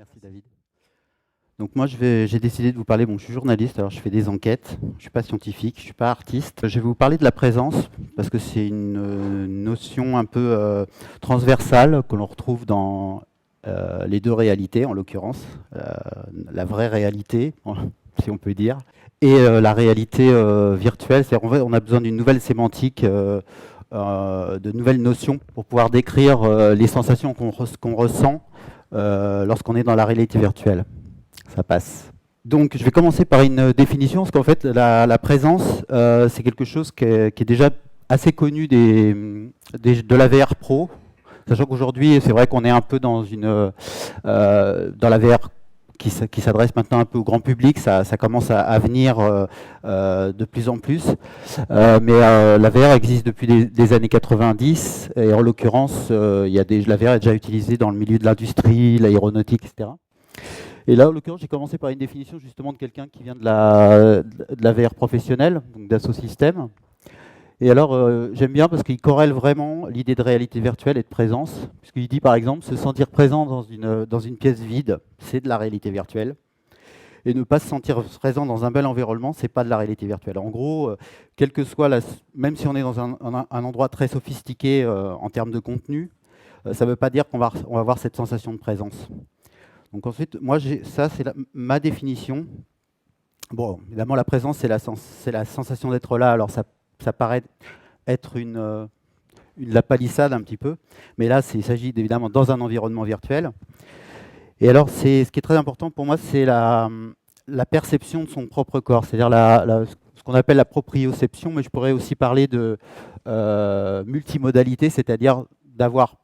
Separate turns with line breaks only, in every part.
Merci David. Donc moi j'ai décidé de vous parler, bon je suis journaliste, alors je fais des enquêtes, je ne suis pas scientifique, je ne suis pas artiste. Je vais vous parler de la présence, parce que c'est une notion un peu transversale que l'on retrouve dans les deux réalités, en l'occurrence, la vraie réalité, si on peut dire, et la réalité virtuelle. C'est-à-dire on a besoin d'une nouvelle sémantique, de nouvelles notions pour pouvoir décrire les sensations qu'on ressent lorsqu'on est dans la réalité virtuelle. Ça passe. Donc, je vais commencer par une définition, parce qu'en fait, la présence, c'est quelque chose qui est déjà assez connu de la VR Pro, sachant qu'aujourd'hui, c'est vrai qu'on est un peu dans la VR qui s'adresse maintenant un peu au grand public, ça commence à venir de plus en plus, mais la VR existe depuis les années 90, et en l'occurrence, la VR est déjà utilisée dans le milieu de l'industrie, l'aéronautique, etc. Et là, en l'occurrence, j'ai commencé par une définition justement de quelqu'un qui vient de la VR professionnelle, donc d'Asso Systèmes. Et alors, j'aime bien parce qu'il corrèle vraiment l'idée de réalité virtuelle et de présence, puisqu'il dit par exemple, se sentir présent dans une pièce vide, c'est de la réalité virtuelle. Et ne pas se sentir présent dans un bel environnement, c'est pas de la réalité virtuelle. En gros, quel que soit même si on est dans un endroit très sophistiqué en termes de contenu, ça ne veut pas dire qu'on va avoir cette sensation de présence. Donc ensuite, moi, ça, c'est ma définition. Bon, évidemment, la présence, c'est la sensation d'être là. Alors, ça paraît être la palissade un petit peu. Mais là, il s'agit évidemment dans un environnement virtuel. Et alors, ce qui est très important pour moi, c'est la perception de son propre corps. C'est-à-dire ce qu'on appelle la proprioception. Mais je pourrais aussi parler de multimodalité, c'est-à-dire d'avoir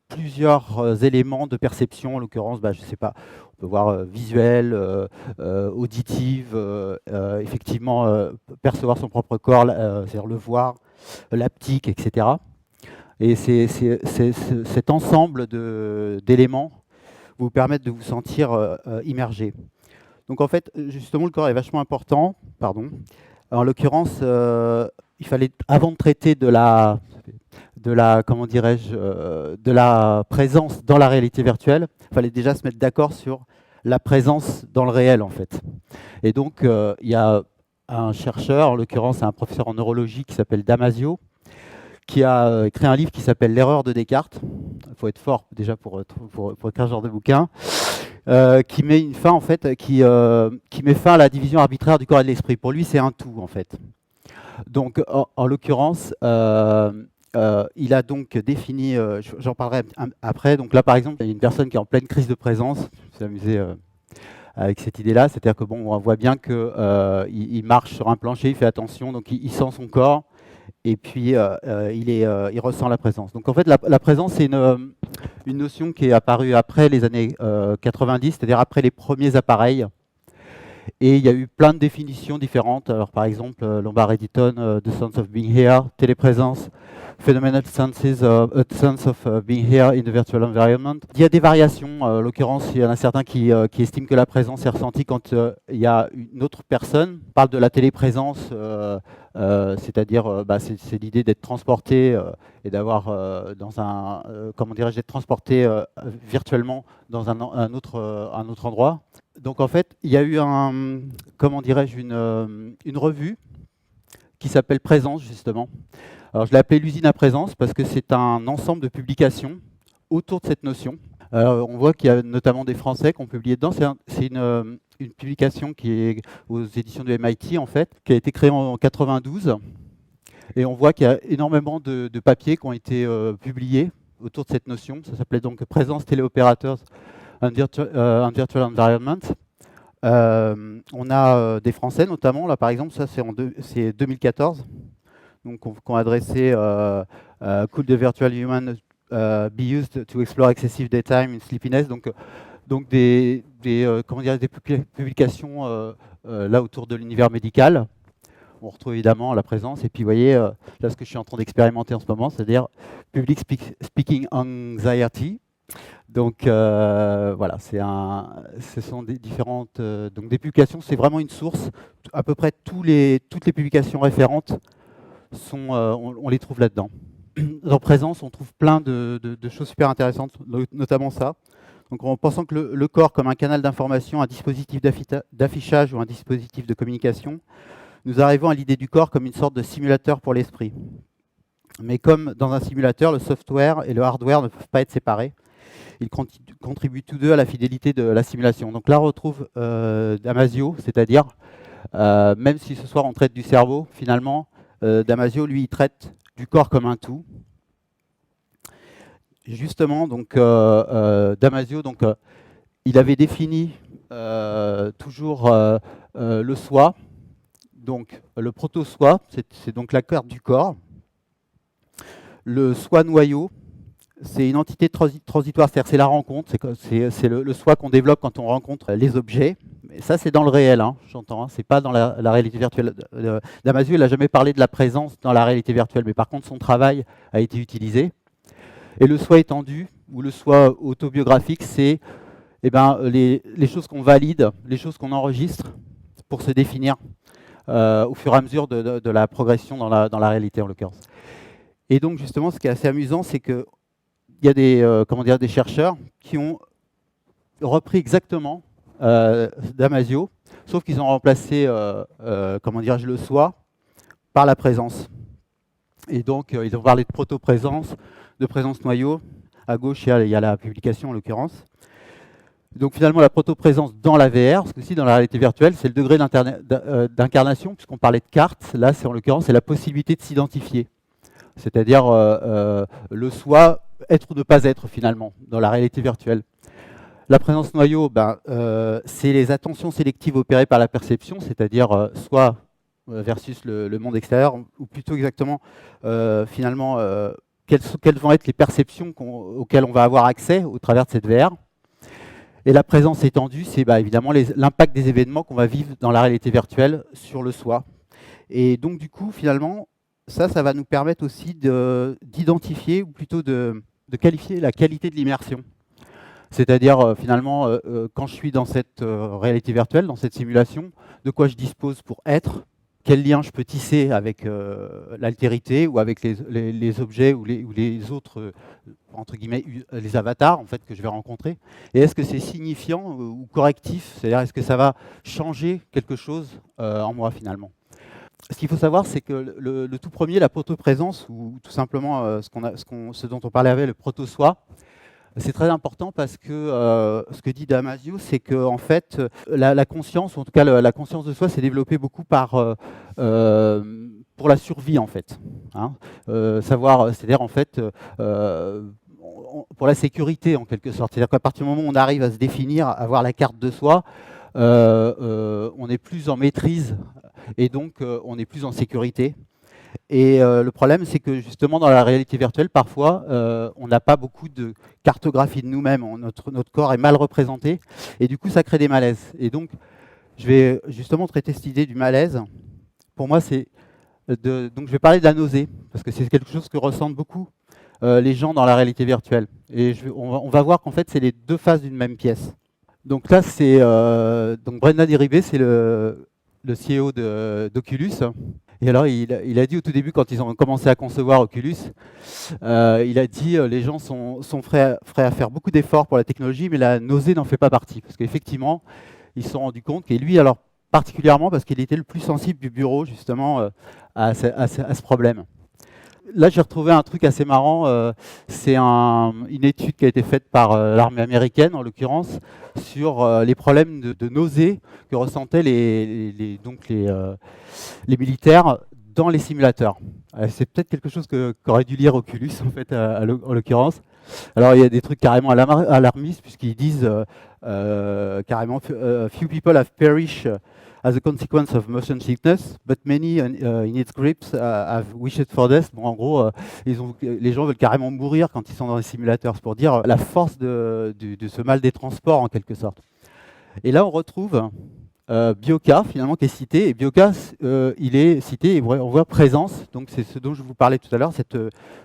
plusieurs éléments de perception, en l'occurrence, je ne sais pas, on peut voir visuel, auditive, effectivement percevoir son propre corps, c'est-à-dire le voir, l'haptique, etc. Et cet ensemble d'éléments vous permettent de vous sentir immergé. Donc en fait, justement, le corps est vachement important. Pardon. En l'occurrence, il fallait, avant de traiter de la présence dans la réalité virtuelle, il fallait déjà se mettre d'accord sur la présence dans le réel, en fait. Et donc, il y a un chercheur, en l'occurrence un professeur en neurologie qui s'appelle Damasio, qui a écrit un livre qui s'appelle L'erreur de Descartes. Il faut être fort déjà pour écrire ce genre de bouquin. Qui met une fin, en fait, qui met fin à la division arbitraire du corps et de l'esprit. Pour lui, c'est un tout, en fait. Donc, en l'occurrence, il a donc défini, j'en parlerai après, donc là par exemple, il y a une personne qui est en pleine crise de présence, je me suis amusé avec cette idée-là, c'est-à-dire que bon, on voit bien qu'il marche sur un plancher, il fait attention, donc il sent son corps, et puis il ressent la présence. Donc en fait, la présence, c'est une notion qui est apparue après les années 90, c'est-à-dire après les premiers appareils. Et il y a eu plein de définitions différentes. Alors, par exemple, Lombard Editon, The Sense of Being Here, téléprésence, Phenomenal sense of being here in the virtual environment. Il y a des variations. En l'occurrence, il y en a certains qui estiment que la présence est ressentie quand il y a une autre personne. On parle de la téléprésence, c'est-à-dire c'est l'idée d'être transporté et d'avoir d'être transporté virtuellement dans un autre endroit. Donc en fait, il y a eu une revue qui s'appelle Présence, justement. Alors je l'ai appelée l'usine à présence parce que c'est un ensemble de publications autour de cette notion. Alors, on voit qu'il y a notamment des Français qui ont publié dedans. C'est une publication qui est aux éditions du MIT, en fait, qui a été créée en 92. Et on voit qu'il y a énormément de papiers qui ont été publiés autour de cette notion. Ça s'appelait donc Présence Téléopérateurs and Virtual Environment. On a des Français notamment, là par exemple, ça c'est 2014, donc qu'on a adressé Could the virtual human be used to explore excessive daytime in sleepiness, donc des publications là autour de l'univers médical. On retrouve évidemment la présence, et puis vous voyez là ce que je suis en train d'expérimenter en ce moment, c'est-à-dire Public Speaking Anxiety. Donc voilà, ce sont des différentes donc des publications, c'est vraiment une source. À peu près toutes les publications référentes on les trouve là-dedans. Dans Présence, on trouve plein de choses super intéressantes, notamment ça. Donc en pensant que le corps comme un canal d'information, un dispositif d'affichage ou un dispositif de communication, nous arrivons à l'idée du corps comme une sorte de simulateur pour l'esprit. Mais comme dans un simulateur, le software et le hardware ne peuvent pas être séparés. Ils contribuent tous deux à la fidélité de la simulation. Donc là, on retrouve Damasio, c'est-à-dire, même si ce soir on traite du cerveau, finalement, Damasio, lui, il traite du corps comme un tout. Justement, donc, Damasio, donc, il avait défini toujours le soi, donc le proto-soi, c'est donc la carte du corps. Le soi noyau, c'est une entité transitoire, c'est-à-dire c'est la rencontre, c'est le soi qu'on développe quand on rencontre les objets. Mais ça, c'est dans le réel, hein, j'entends, hein, c'est pas dans la réalité virtuelle. Damasio, il n'a jamais parlé de la présence dans la réalité virtuelle, mais par contre, son travail a été utilisé. Et le soi étendu, ou le soi autobiographique, c'est les choses qu'on valide, les choses qu'on enregistre pour se définir au fur et à mesure de la progression dans la réalité, en l'occurrence. Et donc, justement, ce qui est assez amusant, c'est qu'il y a des chercheurs qui ont repris exactement Damasio, sauf qu'ils ont remplacé le soi par la présence. Et donc, ils ont parlé de proto-présence, de présence noyau. À gauche, il y a la publication, en l'occurrence. Donc, finalement, la proto-présence dans la VR, parce que si dans la réalité virtuelle, c'est le degré d'incarnation, puisqu'on parlait de carte. Là, en l'occurrence, c'est la possibilité de s'identifier. C'est-à-dire le soi, être ou ne pas être, finalement, dans la réalité virtuelle. La présence noyau, c'est les attentions sélectives opérées par la perception, c'est-à-dire soit versus le monde extérieur, ou plutôt exactement, finalement, quelles vont être les perceptions auxquelles on va avoir accès au travers de cette VR. Et la présence étendue, c'est évidemment l'impact des événements qu'on va vivre dans la réalité virtuelle sur le soi. Et donc, du coup, finalement, ça va nous permettre aussi d'identifier, ou plutôt de qualifier la qualité de l'immersion. C'est-à-dire, finalement, quand je suis dans cette réalité virtuelle, dans cette simulation, de quoi je dispose pour être, quel lien je peux tisser avec l'altérité ou avec les objets ou les autres, entre guillemets, les avatars en fait, que je vais rencontrer. Et est-ce que c'est signifiant ou correctif? C'est-à-dire, est-ce que ça va changer quelque chose en moi, finalement? Ce qu'il faut savoir, c'est que le tout premier, la proto-présence, ou tout simplement ce dont on parlait avec le proto-soi, c'est très important parce que ce que dit Damasio, c'est que en fait, la conscience, ou en tout cas la conscience de soi, s'est développée beaucoup pour la survie en fait. Hein. C'est-à-dire en fait pour la sécurité en quelque sorte. C'est-à-dire qu'à partir du moment où on arrive à se définir, à avoir la carte de soi, on est plus en maîtrise et donc on est plus en sécurité. Et le problème, c'est que justement, dans la réalité virtuelle, parfois, on n'a pas beaucoup de cartographie de nous-mêmes. Notre corps est mal représenté. Et du coup, ça crée des malaises. Et donc, je vais justement traiter cette idée du malaise. Pour moi, donc, je vais parler de la nausée, parce que c'est quelque chose que ressentent beaucoup les gens dans la réalité virtuelle. Et on va voir qu'en fait, c'est les deux faces d'une même pièce. Donc là, c'est donc Brendan Iribe, c'est le CEO d'Oculus. Et alors, il a dit au tout début, quand ils ont commencé à concevoir Oculus, il a dit les gens sont prêts à faire beaucoup d'efforts pour la technologie, mais la nausée n'en fait pas partie. Parce qu'effectivement, ils se sont rendus compte, et lui, alors particulièrement, parce qu'il était le plus sensible du bureau, justement, à ce problème. Là, j'ai retrouvé un truc assez marrant. C'est une étude qui a été faite par l'armée américaine, en l'occurrence, sur les problèmes de nausée que ressentaient les militaires dans les simulateurs. C'est peut-être quelque chose qu'aurait dû lire Oculus, en fait, en l'occurrence. Alors, il y a des trucs carrément alarmistes, puisqu'ils disent carrément « Few people have perished as a consequence of motion sickness, but many in its grips have wished for death ». Bon, en gros, les gens veulent carrément mourir quand ils sont dans les simulateurs. C'est pour dire la force de ce mal des transports, en quelque sorte. Et là, on retrouve Bioka, finalement, qui est cité. Et Bioka, il est cité, et on voit présence. Donc, c'est ce dont je vous parlais tout à l'heure,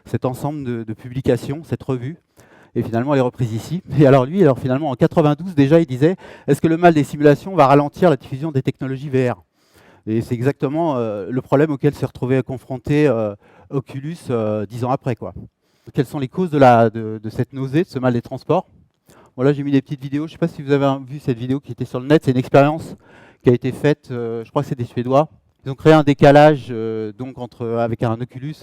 cet ensemble de publications, cette revue. Et finalement, elle est reprise ici. Et alors lui, finalement, en 92, déjà, il disait « Est-ce que le mal des simulations va ralentir la diffusion des technologies VR ?» Et c'est exactement le problème auquel s'est retrouvé confronté Oculus 10 ans après, quoi. Quelles sont les causes de cette nausée, de ce mal des transports? Bon, là, j'ai mis des petites vidéos. Je ne sais pas si vous avez vu cette vidéo qui était sur le net. C'est une expérience qui a été faite, je crois que c'est des Suédois. Ils ont créé un décalage donc avec un Oculus,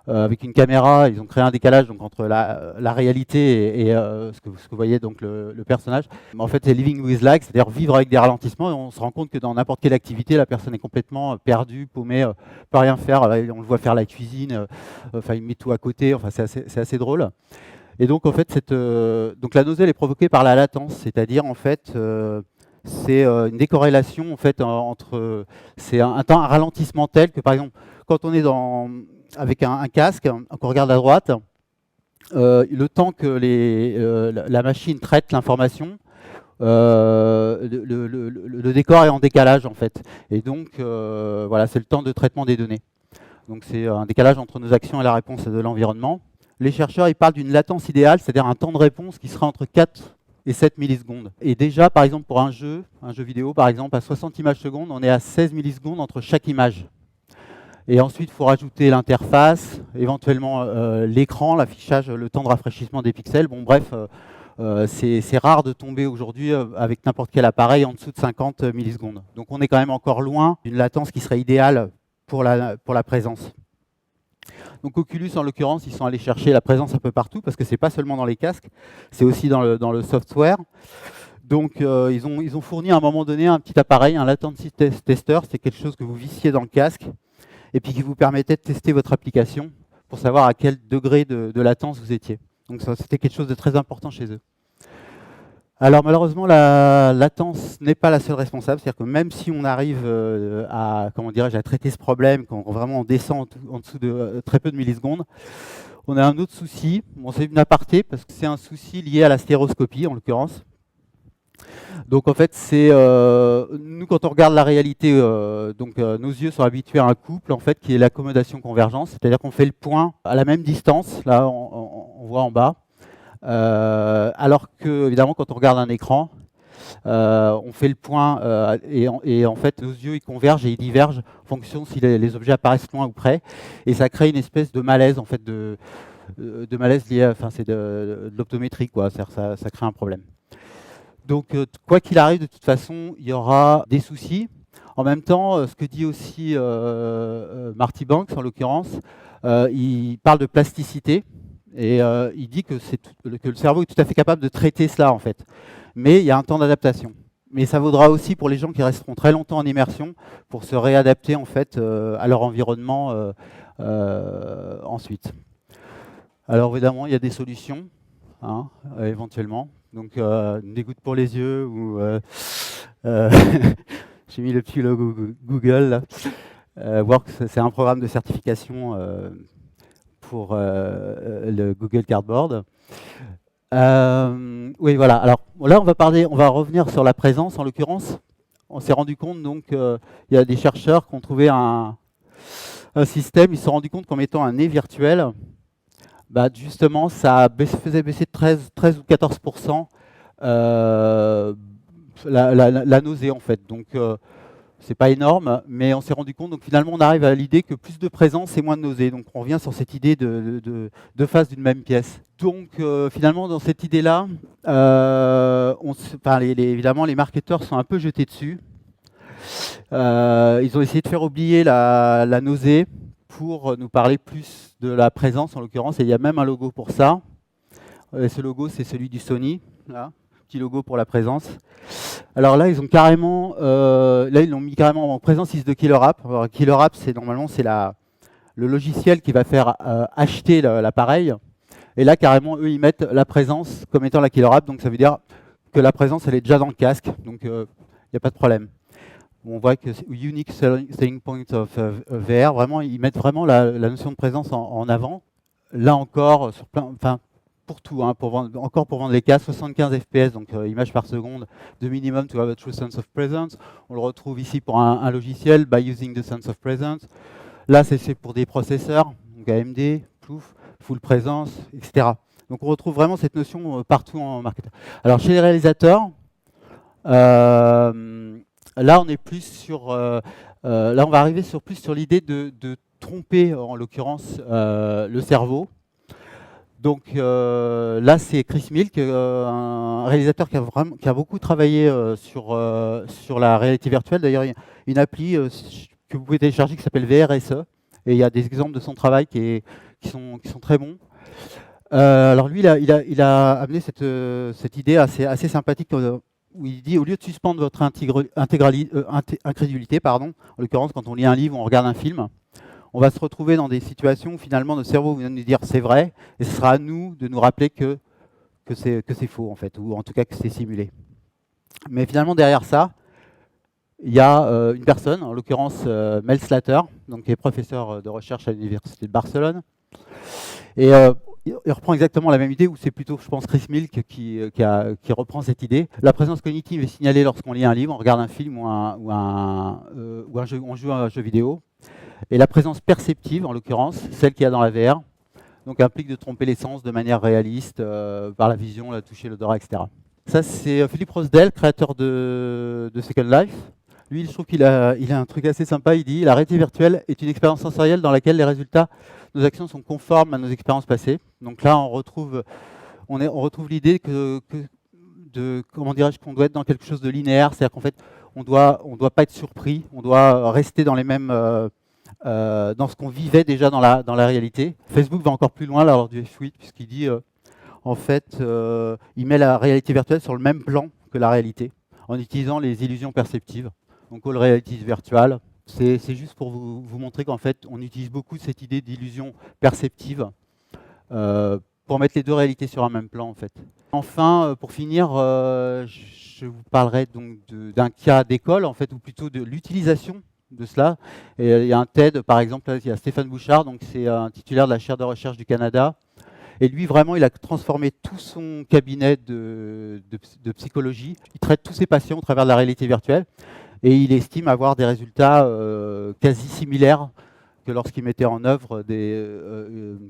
avec une caméra. Ils ont créé un décalage donc, entre la réalité et ce que vous voyez, donc le personnage. Mais en fait, c'est living with lag, c'est-à-dire vivre avec des ralentissements. Et on se rend compte que dans n'importe quelle activité, la personne est complètement perdue, paumée, peut rien faire. Là, on le voit faire la cuisine, il met tout à côté. Enfin, c'est assez drôle. Et donc, en fait, donc la nausée elle est provoquée par la latence, c'est-à-dire, en fait, c'est une décorrélation en fait, entre. C'est un ralentissement tel que, par exemple, quand on est avec un casque, qu'on regarde à droite, le temps que la machine traite l'information, le décor est en décalage, en fait. Et donc, voilà, c'est le temps de traitement des données. Donc, c'est un décalage entre nos actions et la réponse de l'environnement. Les chercheurs ils parlent d'une latence idéale, c'est-à-dire un temps de réponse qui sera entre 4 et 7 millisecondes. Et déjà, par exemple, pour un jeu vidéo, par exemple, à 60 images secondes, on est à 16 millisecondes entre chaque image. Et ensuite, il faut rajouter l'interface, éventuellement l'écran, l'affichage, le temps de rafraîchissement des pixels. Bon, bref, c'est rare de tomber aujourd'hui avec n'importe quel appareil en dessous de 50 millisecondes. Donc, on est quand même encore loin d'une latence qui serait idéale pour la présence. Donc Oculus, en l'occurrence, ils sont allés chercher la présence un peu partout, parce que ce n'est pas seulement dans les casques, c'est aussi dans le software. Donc ils ont fourni à un moment donné un petit appareil, un latency tester, c'est quelque chose que vous vissiez dans le casque, et puis qui vous permettait de tester votre application pour savoir à quel degré de latence vous étiez. Donc c'était quelque chose de très important chez eux. Alors malheureusement, la latence n'est pas la seule responsable, c'est-à-dire que même si on arrive à traiter ce problème, quand vraiment on descend en dessous de très peu de millisecondes, on a un autre souci. Bon, c'est une aparté parce que c'est un souci lié à la stéroscopie en l'occurrence. Donc en fait, c'est nous quand on regarde la réalité, nos yeux sont habitués à un couple en fait qui est l'accommodation convergence, c'est-à-dire qu'on fait le point à la même distance. Là, on voit en bas. Alors que, évidemment, quand on regarde un écran, on fait le point et en fait, nos yeux ils convergent et ils divergent en fonction si les objets apparaissent loin ou près. Et ça crée une espèce de malaise, en fait, de malaise lié à c'est de l'optométrie, quoi. Ça crée un problème. Donc, quoi qu'il arrive, de toute façon, il y aura des soucis. En même temps, ce que dit aussi Marty Banks, en l'occurrence, il parle de plasticité. Et il dit que le cerveau est tout à fait capable de traiter cela, en fait. Mais il y a un temps d'adaptation. Mais ça vaudra aussi pour les gens qui resteront très longtemps en immersion pour se réadapter, en fait, à leur environnement ensuite. Alors, évidemment, il y a des solutions, éventuellement. Donc, des gouttes pour les yeux ou... j'ai mis le petit logo Google, là. Works, c'est un programme de certification pour le Google Cardboard. Oui, voilà. Alors là, on va revenir sur la présence. En l'occurrence, on s'est rendu compte donc il y a des chercheurs qui ont trouvé un système. Ils se sont rendus compte qu'en mettant un nez virtuel, justement, ça faisait baisser de 13 ou 14% la nausée en fait. Donc c'est pas énorme, mais on s'est rendu compte, donc finalement on arrive à l'idée que plus de présence et moins de nausée. Donc on revient sur cette idée de face d'une même pièce. Donc finalement dans cette idée-là, évidemment les marketeurs sont un peu jetés dessus. Ils ont essayé de faire oublier la nausée pour nous parler plus de la présence en l'occurrence, et il y a même un logo pour ça. Et ce logo c'est celui du Sony, là, petit logo pour la présence. Alors là, ils ont carrément, ils l'ont mis carrément en présence de Killer App. Alors, Killer App, normalement, c'est le logiciel qui va faire acheter l'appareil. Et là, carrément, eux, ils mettent la présence comme étant la Killer App. Donc, ça veut dire que la présence, elle est déjà dans le casque. Donc, il n'y a pas de problème. On voit que Unique Selling Point of VR, vraiment, ils mettent vraiment la notion de présence en avant. Là encore, sur pour tout, pour vendre les cas, 75 fps, donc images par seconde, de minimum to have a true sense of presence. On le retrouve ici pour un logiciel, by using the sense of presence. Là, c'est pour des processeurs, donc AMD, Plouf, full presence, etc. Donc on retrouve vraiment cette notion partout en marketing. Alors chez les réalisateurs, là on est plus sur, là on va arriver plus sur l'idée de tromper en l'occurrence le cerveau. Donc là, c'est Chris Milk, un réalisateur qui a beaucoup travaillé sur la réalité virtuelle. D'ailleurs, il y a une appli que vous pouvez télécharger qui s'appelle VRSE. Et il y a des exemples de son travail qui sont très bons. Alors lui, il a amené cette idée assez sympathique où il dit, au lieu de suspendre votre incrédulité, pardon, en l'occurrence quand on lit un livre ou on regarde un film, on va se retrouver dans des situations où finalement notre cerveau vient nous dire c'est vrai, et ce sera à nous de nous rappeler que c'est faux en fait, ou en tout cas que c'est simulé. Mais finalement derrière ça, il y a une personne, en l'occurrence Mel Slater, donc, qui est professeur de recherche à l'Université de Barcelone, et il reprend exactement la même idée, où c'est plutôt, je pense, Chris Milk qui reprend cette idée. La présence cognitive est signalée lorsqu'on lit un livre, on regarde un film ou on joue à un jeu vidéo. Et la présence perceptive, en l'occurrence, celle qu'il y a dans la VR, donc implique de tromper les sens de manière réaliste par la vision, la toucher, l'odorat, etc. Ça, c'est Philippe Rosdell, créateur de Second Life. Lui, je trouve qu'il a un truc assez sympa. Il dit « La réalité virtuelle est une expérience sensorielle dans laquelle les résultats de nos actions sont conformes à nos expériences passées. » Donc là, on retrouve l'idée comment dirais-je, qu'on doit être dans quelque chose de linéaire. C'est-à-dire qu'en fait, on doit pas être surpris. On doit rester dans les mêmes... dans ce qu'on vivait déjà dans la réalité. Facebook va encore plus loin là, lors du F8, puisqu'il dit, en fait, il met la réalité virtuelle sur le même plan que la réalité, en utilisant les illusions perceptives. Donc All Reality Virtual, c'est juste pour vous montrer qu'en fait, on utilise beaucoup cette idée d'illusion perceptive pour mettre les deux réalités sur un même plan, en fait. Enfin, pour finir, je vous parlerai donc d'un cas d'école, en fait, ou plutôt de l'utilisation de cela. Et il y a un TED, par exemple, là, il y a Stéphane Bouchard, donc c'est un titulaire de la chaire de recherche du Canada. Et lui, vraiment, il a transformé tout son cabinet de psychologie. Il traite tous ses patients au travers de la réalité virtuelle. Et il estime avoir des résultats quasi similaires que lorsqu'il mettait en œuvre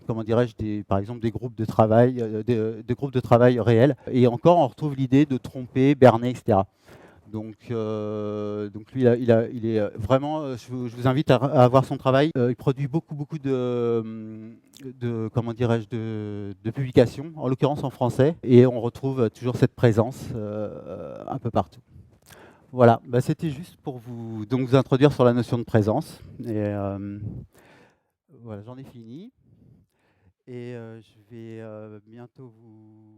comment dirais-je, par exemple des groupes de travail, des groupes de travail réels. Et encore, on retrouve l'idée de tromper, berner, etc. Donc lui, il est vraiment. Je vous invite à voir son travail. Il produit beaucoup comment dirais-je, de publications, en l'occurrence en français, et on retrouve toujours cette présence un peu partout. Voilà, bah, c'était juste pour vous introduire sur la notion de présence. Et voilà, j'en ai fini. Et je vais bientôt vous